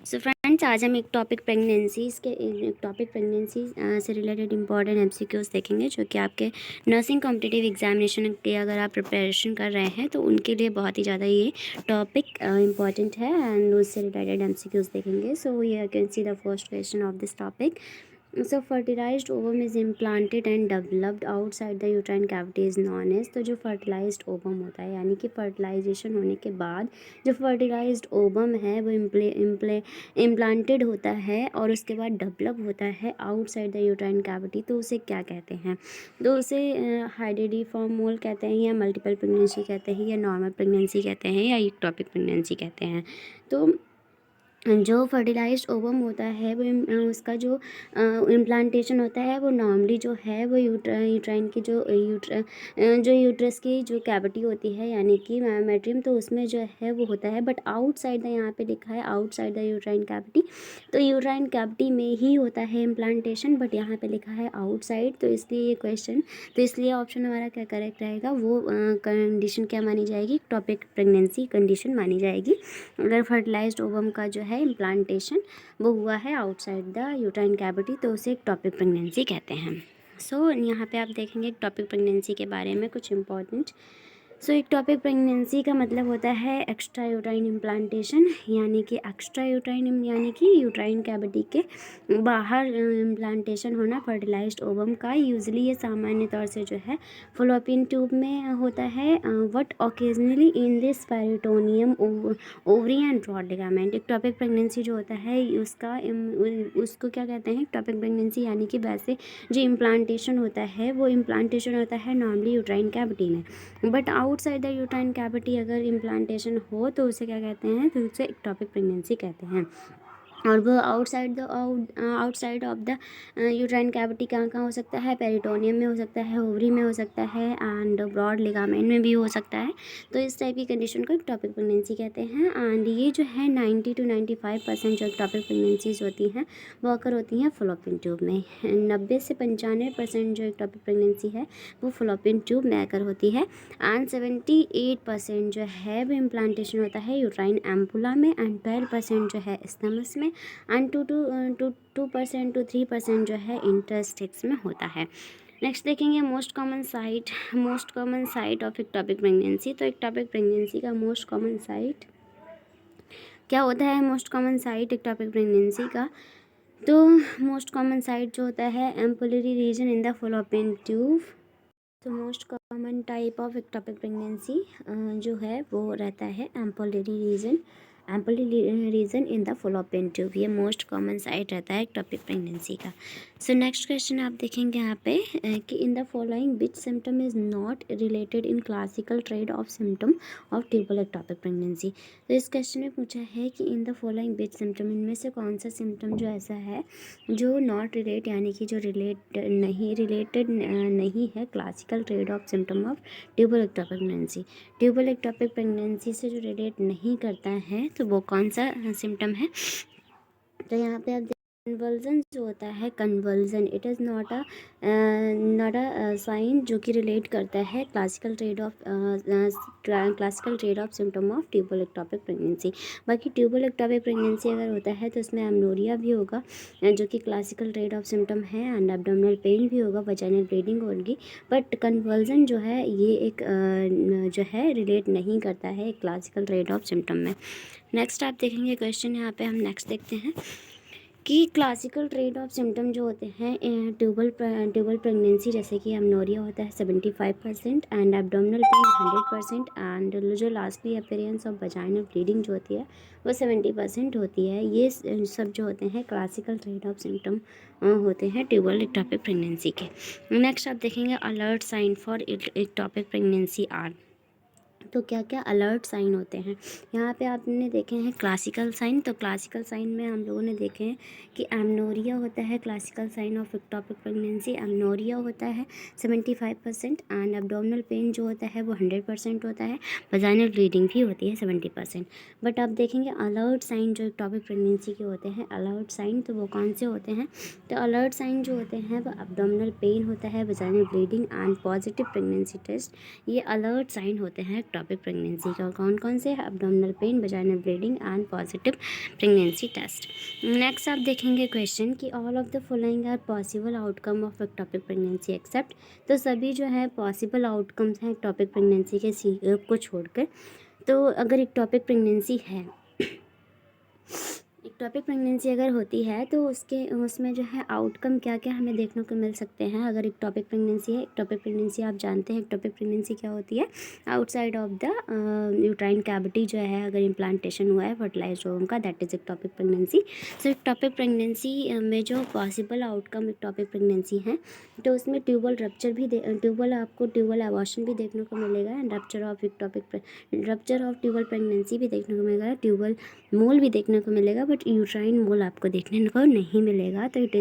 So friends, आज हम एक टॉपिक प्रेगनेंसी से रिलेटेड इंपॉर्टेंट एमसीक्यूज देखेंगे, जो कि आपके नर्सिंग कॉम्पिटिटिव एग्जामिनेशन की अगर आप प्रिपरेशन कर रहे हैं तो उनके लिए बहुत ही ज़्यादा ये टॉपिक इंपॉर्टेंट है एंड उससे रिलेटेड एमसीक्यूज देखेंगे. So you can see the first question of this topic. So fertilized ovum is implanted and developed outside the uterine cavity is known as. तो जो fertilized ovum होता है यानी कि fertilization होने के बाद जो fertilized ovum है वो implanted होता है और उसके बाद develop होता है outside the uterine cavity, तो उसे क्या कहते हैं? तो उसे हाइड्रोडिफॉर्म मोल कहते हैं या मल्टीपल प्रेगनेंसी कहते हैं या नॉर्मल प्रेगनेंसी कहते हैं या इक्टोपिक प्रेगनेंसी कहते हैं. तो जो फर्टिलाइज्ड ओवम होता है वो उसका जो इम्प्लांटेशन होता है वो नॉर्मली जो है वो यूट्राइन की जो यूट्रस की जो कैविटी होती है यानी कि मेट्रियम, तो उसमें जो है वो होता है. बट आउटसाइड द, यहाँ पे लिखा है आउटसाइड द यूट्राइन कैविटी, तो यूट्राइन कैविटी में ही होता है इम्प्लांटेशन, बट यहाँ पे लिखा है आउटसाइड. तो इसलिए ऑप्शन हमारा क्या करेक्ट रहेगा, वो कंडीशन क्या मानी जाएगी, टॉपिक प्रेगनेंसी कंडीशन मानी जाएगी अगर फर्टिलाइज्ड ओवम का जो है इम्प्लांटेशन वो हुआ है आउटसाइड द यूट्राइन कैविटी, तो उसे एक टॉपिक प्रेगनेंसी कहते हैं. सो यहाँ पे आप देखेंगे एक टॉपिक प्रेगनेंसी के बारे में कुछ इंपॉर्टेंट. सो इक्टोपिक प्रेगनेंसी का मतलब होता है एक्स्ट्रा यूट्राइन इम्प्लांटेशन, यानी कि एक्स्ट्रा यूट्राइन यानी कि यूट्राइन कैविटी के बाहर इम्प्लांटेशन होना फर्टिलाइज्ड ओवम का. यूजुअली ये सामान्य तौर से जो है फॉलोपियन ट्यूब में होता है. What occasionally in this peritoneum ovary and broad ligament. Ectopic pregnancy जो होता है उसको क्या कहते हैं, इक्टोपिक प्रेगनेंसी यानी कि वैसे जो इम्प्लांटेशन होता है वो इम्प्लांटेशन होता है नॉर्मली यूट्राइन कैविटी में, but outside the uterine cavity अगर इम्प्लांटेशन हो तो उसे क्या कहते हैं, तो उसे इक्टोपिक प्रेगनेंसी कहते हैं. और वो outside of the uterine cavity कहाँ हो सकता है, पेरिटोनियम में हो सकता है, ओवरी में हो सकता है एंड ब्रॉड लिगामेंट में भी हो सकता है. तो इस टाइप की कंडीशन को इक्टोपिक प्रेगनेंसी कहते हैं. एंड ये जो है 90 to 95% जो इक्टोपिक प्रेगनेंसीज होती हैं वो अकर होती हैं फॉलोपियन ट्यूब में. 90 से 95% जो इक्टोपिक प्रेगनेंसी है वो फॉलोपियन ट्यूब में अकर होती है. एंड 78% जो है वो इम्प्लांटेशन होता है यूट्राइन एम्पुला में एंड 12% जो है स्टमस में एंड 2% to 3% जो है इंटरस्टिक्स में होता है. नेक्स्ट देखेंगे most common site of ectopic pregnancy. तो इक्टोपिक प्रेगनेंसी का मोस्ट कॉमन साइट क्या होता है, most common site ectopic pregnancy का, तो मोस्ट कॉमन साइट जो होता है ampullary region in the fallopian tube. तो most common type of ectopic pregnancy जो है वो रहता है ampullary region in the fallopian tube. ये मोस्ट कॉमन साइट रहता है इक्टोपिक प्रेगनेंसी का. सो नेक्स्ट क्वेश्चन आप देखेंगे यहाँ पे कि in the following which symptom is not related in classical trade of symptom of tubal ectopic pregnancy. तो इस क्वेश्चन में पूछा है कि in the following which symptom, इनमें से कौन सा सिम्टम जो ऐसा है जो नॉट रिलेट यानी कि जो रिलेटेड नहीं है classical trade of symptom of tubal ectopic pregnancy. Tubal ectopic pregnancy से जो रिलेट नहीं करता है तो वो कौन सा सिम्टम है. तो यहाँ पे आप कन्वर्जन जो होता है, conversion it is not a sign जो कि रिलेट करता है classical trade of symptom of tubal ectopic pregnancy. बाकी ट्यूबल इक्टोपिक प्रेगनेंसी अगर होता है तो उसमें एमनोरिया भी होगा जो कि क्लासिकल ट्रेड ऑफ सिम्टम है एंड एब्डोमिनल पेन भी होगा, वजाइनल ब्लीडिंग होगी. बट कन्वर्जन जो है ये एक जो है रिलेट नहीं करता है क्लासिकल ट्रेड ऑफ सिम्टम में. नेक्स्ट आप देखेंगे क्वेश्चन, यहाँ पे हम नेक्स्ट देखते हैं कि क्लासिकल ट्रेड ऑफ सिम्टम जो होते हैं ट्यूबल प्रेगनेंसी, जैसे कि एमनोरिया होता है 75% एंड एब्डोमिनल पेन 100% एंड जो lastly appearance of vaginal bleeding जो होती है वो 70% होती है. ये सब जो होते हैं क्लासिकल ट्रेड ऑफ सिम्टम होते हैं ट्यूबल इक्टोपिक प्रेगनेंसी के. नेक्स्ट आप देखेंगे alert sign for ectopic pregnancy are. तो क्या क्या अलर्ट साइन होते हैं, यहाँ पे आपने देखे हैं क्लासिकल साइन. तो क्लासिकल साइन में हम लोगों ने देखे हैं कि एमनोरिया होता है classical sign of ectopic pregnancy. Amenorrhoea होता है 75% एंड एब्डोमिनल पेन जो होता है वो 100% होता है, वजाइनल ब्लीडिंग भी होती है 70%. बट आप देखेंगे अलर्ट साइन जो इक्टोपिक प्रेगनेंसी के होते हैं अलर्ट साइन, तो वो कौन से होते हैं. तो अलर्ट साइन जो होते हैं वो एब्डोमिनल पेन होता है, vaginal bleeding and positive pregnancy test. ये अलर्ट साइन होते हैं एक्टॉपिक प्रेगनेंसी का। कौन कौन से? Abdominal pain, vaginal bleeding and positive pregnancy test. Next आप देखेंगे क्वेश्चन कि all of the following are possible outcome of ectopic pregnancy except. तो सभी जो है पॉसिबल आउटकम्स हैं एक्टॉपिक प्रेगनेंसी के को छोड़कर। तो अगर एक्टॉपिक प्रेगनेंसी है, एक्टॉपिक प्रेगनेंसी अगर होती है तो उसमें जो है आउटकम क्या क्या हमें देखने को मिल सकते हैं। अगर एक्टॉपिक प्रेगनेंसी है, एक्टॉपिक प्रेगनेंसी आप जानते हैं एक्टॉपिक प्रेगनेंसी क्या होती है? Outside of the uterine cavity जो है अगर इम्प्लांटेशन हुआ है फर्टिलाइज्ड ओवम का, that is ectopic pregnancy. So ectopic pregnancy में जो पॉसिबल आउटकम एक्टॉपिक प्रेगनेंसी है तो उसमें ट्यूबल रप्चर भी आपको ट्यूबल एबॉर्शन भी देखने को मिलेगा and rupture of tubal pregnancy भी देखने को मिलेगा, ट्यूबल मोल भी देखने को मिलेगा, बट यूट्राइन मोल आपको देखने को नहीं मिलेगा। तो it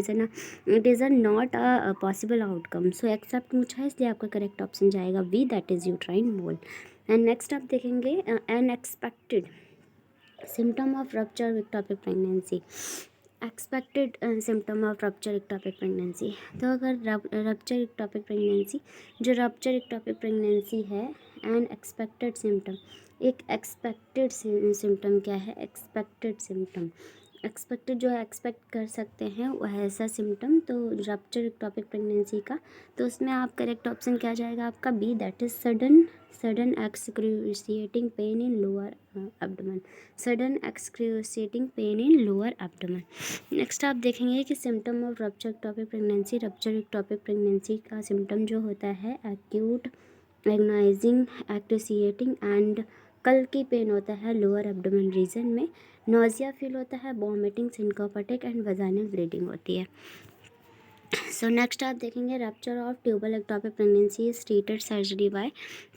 is a not a possible outcome. So except पूछा है इसलिए आपका करेक्ट ऑप्शन जाएगा B, that is uterine mole. And next आप देखेंगे unexpected symptom of rupture ectopic pregnancy. Expected symptom of rupture ectopic pregnancy. तो अगर रप्चर एक्टॉपिक प्रेगनेंसी, जो रप्चर एक्टॉपिक प्रेगनेंसी है एंड एक्सपेक्टेड सिम्टम, एक एक्सपेक्टेड सिम्टम क्या है? एक्सपेक्टेड सिम्टम, एक्सपेक्टेड जो एक्सपेक्ट कर सकते हैं वह ऐसा सिम्टम, तो रप्चर एक्टॉपिक प्रेगनेंसी का, तो उसमें आप करेक्ट ऑप्शन क्या जाएगा आपका? B, that is sudden excruciating pain in lower abdomen, sudden excruciating pain in lower abdomen. Next आप देखेंगे कि symptom of rupture ectopic pregnancy, rupture ectopic pregnancy का सिम्टम जो होता है एक्यूट एग्नाइजिंग एक्टोसिएटिंग एंड कल की पेन होता है लोअर एब्डोमेन रीजन में, नोजिया फील होता है, vomiting, syncopatic and vaginal bleeding होती है। सो नेक्स्ट आप देखेंगे rupture of tubal ectopic pregnancy is treated surgery by.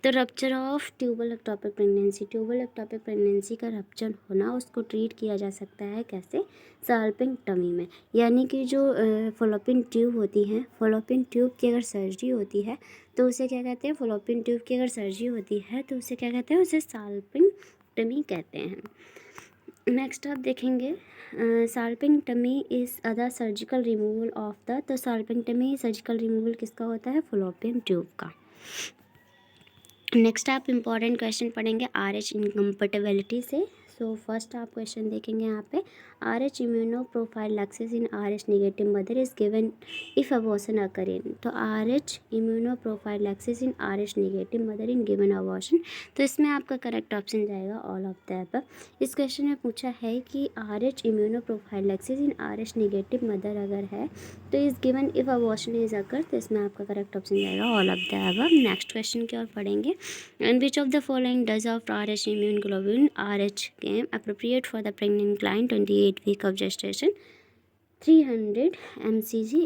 तो rupture of tubal ectopic pregnancy का रप्चर होना उसको ट्रीट किया जा सकता है कैसे? साल्पिंग टमी में, यानी कि जो फॉलोपिन ट्यूब होती हैं, फॉलोपिन ट्यूब की अगर सर्जरी होती है तो उसे क्या कहते हैं? फॉलोपिन ट्यूब की अगर सर्जरी होती है तो उसे क्या कहते हैं? उसे साल्पिंग टमी कहते हैं। नेक्स्ट आप देखेंगे salpingectomy is other surgical removal of the. तो साल्पिंग टमी सर्जिकल रिमूवल किसका होता है? फॉलोपियन ट्यूब का। नेक्स्ट आप इम्पॉर्टेंट क्वेश्चन पढ़ेंगे RH इनकम्पेटिबिलिटी से। सो फर्स्ट आप क्वेश्चन देखेंगे यहाँ पे RH immunoprophylaxis in RH negative mother is given if abortion occur in. तो RH immunoprophylaxis in RH negative mother in given abortion, तो इसमें आपका करेक्ट ऑप्शन जाएगा ऑल ऑफ द अबव। इस क्वेश्चन में पूछा है कि RH immunoprophylaxis in RH negative mother अगर है तो is given if abortion is occur, तो इसमें आपका करेक्ट ऑप्शन जाएगा all of the above. Next question की ओर पढ़ेंगे and which of the following does of RH immune globulin RH came appropriate for the pregnant client 28 week of gestation 300 mcg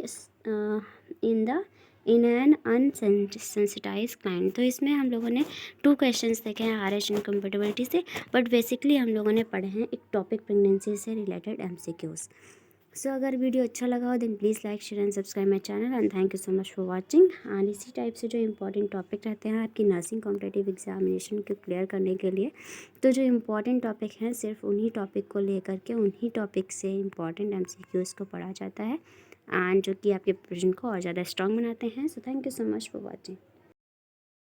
in an unsensitized client। तो इसमें हम लोगों ने 2 questions देखे हैं RH इनकम्पेटिबिलिटी से, बट बेसिकली हम लोगों ने पढ़े हैं एक टॉपिक प्रेगनेंसी से रिलेटेड MCQs। सो अगर वीडियो अच्छा लगा हो then please like share and subscribe my channel and thank you so much for watching. And इसी टाइप से जो इंपॉर्टेंट टॉपिक रहते हैं आपकी नर्सिंग कॉम्पिटिटिव एग्जामिनेशन को क्लियर करने के लिए, तो जो इंपॉर्टेंट टॉपिक हैं सिर्फ उन्हीं टॉपिक को लेकर के उन्हीं टॉपिक से इंपॉर्टेंट MCQs को पढ़ा जाता है एंड जो कि आपके प्रिपरेशन को और ज़्यादा स्ट्रॉन्ग बनाते हैं। So thank you so much for watching.